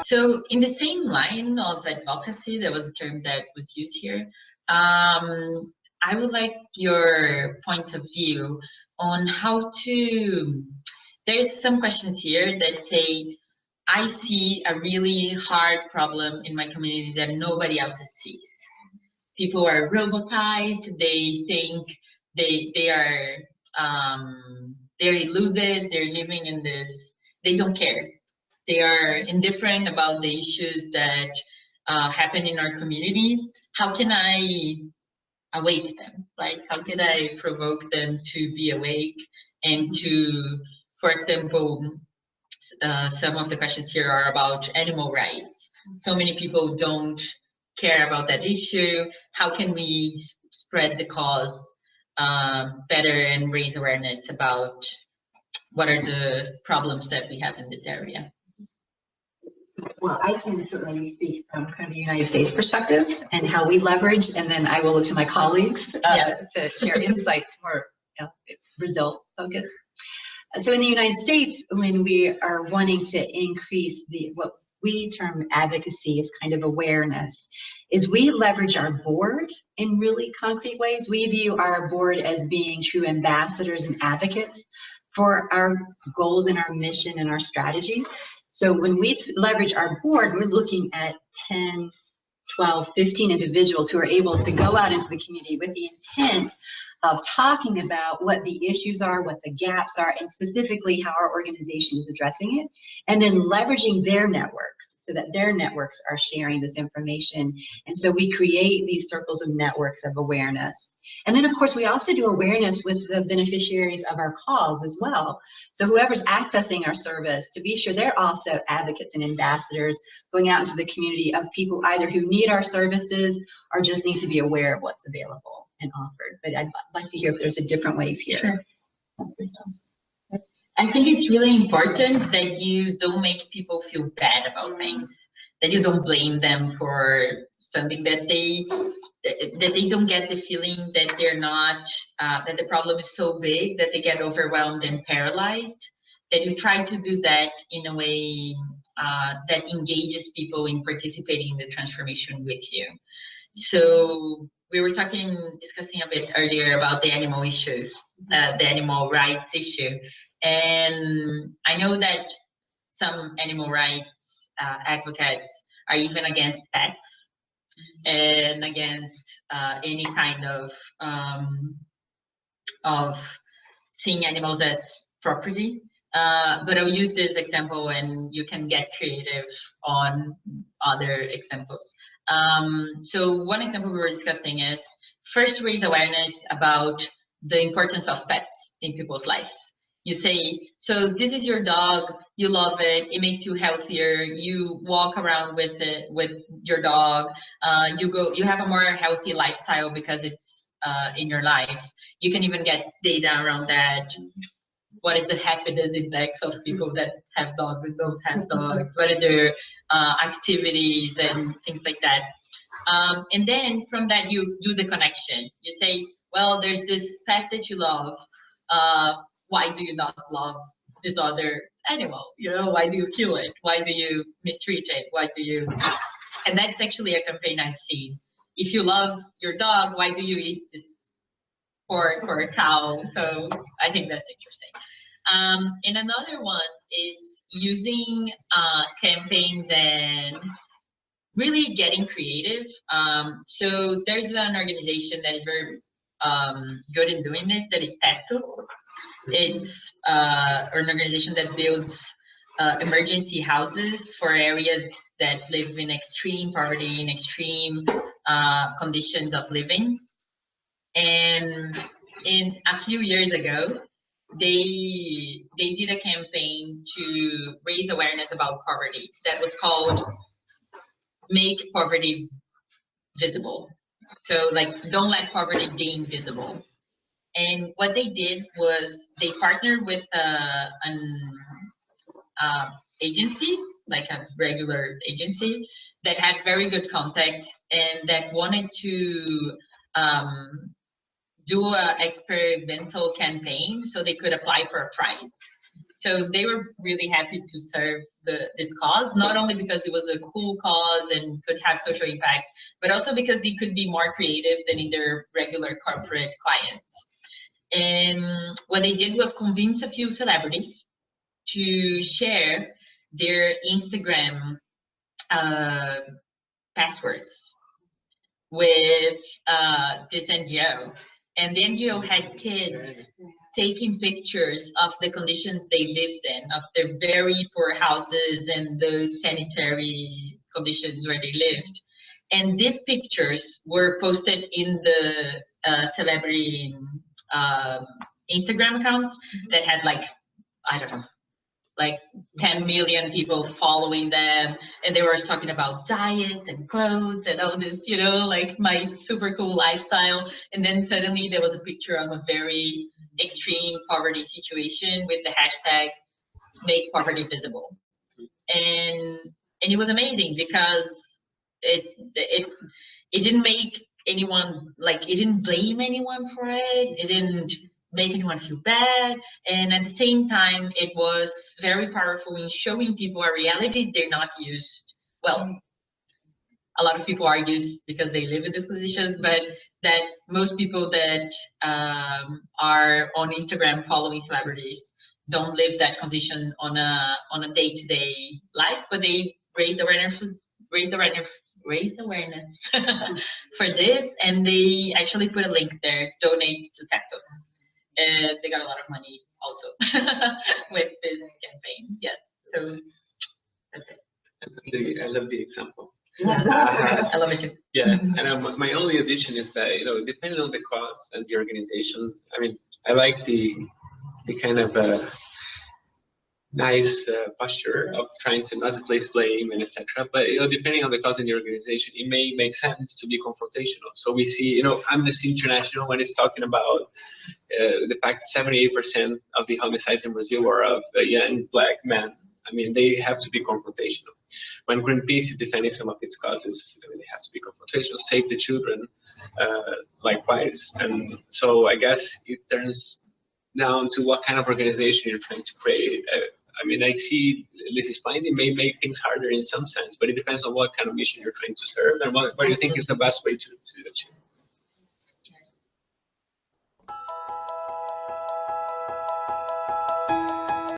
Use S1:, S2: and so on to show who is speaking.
S1: So in the same line of advocacy, that was a term that was used here, I would like your point of view on how to, there's some questions here that say, I see a really hard problem in my community that nobody else sees. People are robotized, they think they are, they're eluded, they're living in this, they don't care. They are indifferent about the issues that happen in our community. How can I awake them, right? How can I provoke them to be awake and to, for example, some of the questions here are about animal rights. So many people don't care about that issue. How can we spread the cause better and raise awareness about what are the problems that we have in this area?
S2: Well, I can certainly speak from kind of the United States perspective and how we leverage, and then I will look to my colleagues to share insights more Brazil focused. So in the United States, when we are wanting to increase what we term advocacy is kind of awareness, is we leverage our board in really concrete ways. We view our board as being true ambassadors and advocates for our goals and our mission and our strategy. So when we leverage our board, we're looking at 10, 12, 15 individuals who are able to go out into the community with the intent of talking about what the issues are, what the gaps are, and specifically how our organization is addressing it, and then leveraging their networks so that their networks are sharing this information. And so we create these circles of networks of awareness. And then, of course, we also do awareness with the beneficiaries of our cause as well. So whoever's accessing our service, to be sure they're also advocates and ambassadors going out into the community of people either who need our services or just need to be aware of what's available and offered. But I'd like to hear if there's different ways here.
S1: Sure. I think it's really important that you don't make people feel bad about things, that you don't blame them for something, that they don't get the feeling that they're not, that the problem is so big that they get overwhelmed and paralyzed, that you try to do that in a way that engages people in participating in the transformation with you. So we were discussing a bit earlier about the animal issues, the animal rights issue. And I know that some animal rights advocates are even against pets and against any kind of seeing animals as property. But I'll use this example and you can get creative on other examples. So one example we were discussing is first raise awareness about the importance of pets in people's lives. You say, so this is your dog, you love it, it makes you healthier, you walk around with your dog, you have a more healthy lifestyle because it's in your life. You can even get data around that. What is the happiness index of people that have dogs and don't have dogs? What are their activities and things like that? And then from that, you do the connection. You say, well, there's this pet that you love. Why do you not love this other animal? You know, why do you kill it? Why do you mistreat it? Why do you? And that's actually a campaign I've seen. If you love your dog, why do you eat this pork or a cow? So I think that's interesting. And another one is using campaigns and really getting creative. So there's an organization that is very good in doing this, that is Impacto. It's an organization that builds emergency houses for areas that live in extreme poverty, in extreme conditions of living. And a few years ago, they did a campaign to raise awareness about poverty that was called Make Poverty Visible. So like, don't let poverty be invisible. And what they did was they partnered with an agency, like a regular agency, that had very good contacts and that wanted to do an experimental campaign so they could apply for a prize. So they were really happy to serve this cause, not only because it was a cool cause and could have social impact, but also because they could be more creative than in their regular corporate clients. And what they did was convince a few celebrities to share their Instagram passwords with this NGO. And the NGO had kids taking pictures of the conditions they lived in, of their very poor houses and those sanitary conditions where they lived. And these pictures were posted in the celebrity Instagram accounts that had like, I don't know, like 10 million people following them, and they were talking about diet and clothes and all this, you know, like my super cool lifestyle. And then suddenly there was a picture of a very extreme poverty situation with the hashtag make poverty visible. And it was amazing because it didn't make anyone, like, it didn't blame anyone for it. It didn't make anyone feel bad. And at the same time, it was very powerful in showing people a reality they're not used. Well, a lot of people are used because they live in this position, but that most people that are on Instagram following celebrities don't live that condition on a day-to-day life, but they raise awareness for this, and they actually put a link there, donate to Tacto. And they got a lot of money also with this campaign. Yes, so that's it.
S3: I love the example.
S1: I love it too.
S3: Yeah, and my only addition is that, you know, depending on the cause and the organization, I mean, I like the kind of nice posture of trying to not to place blame and etc. But, you know, depending on the cause and the organization, it may make sense to be confrontational. So we see, you know, Amnesty International, when it's talking about the fact 78% of the homicides in Brazil are of young black men. I mean, they have to be confrontational. When Greenpeace is defending some of its causes, I mean, they have to be confrontational. Save the Children, likewise. And so I guess it turns down to what kind of organization you're trying to create. I mean, I see Lizzie's point. It may make things harder in some sense, but it depends on what kind of mission you're trying to serve and what you think is the best way to achieve.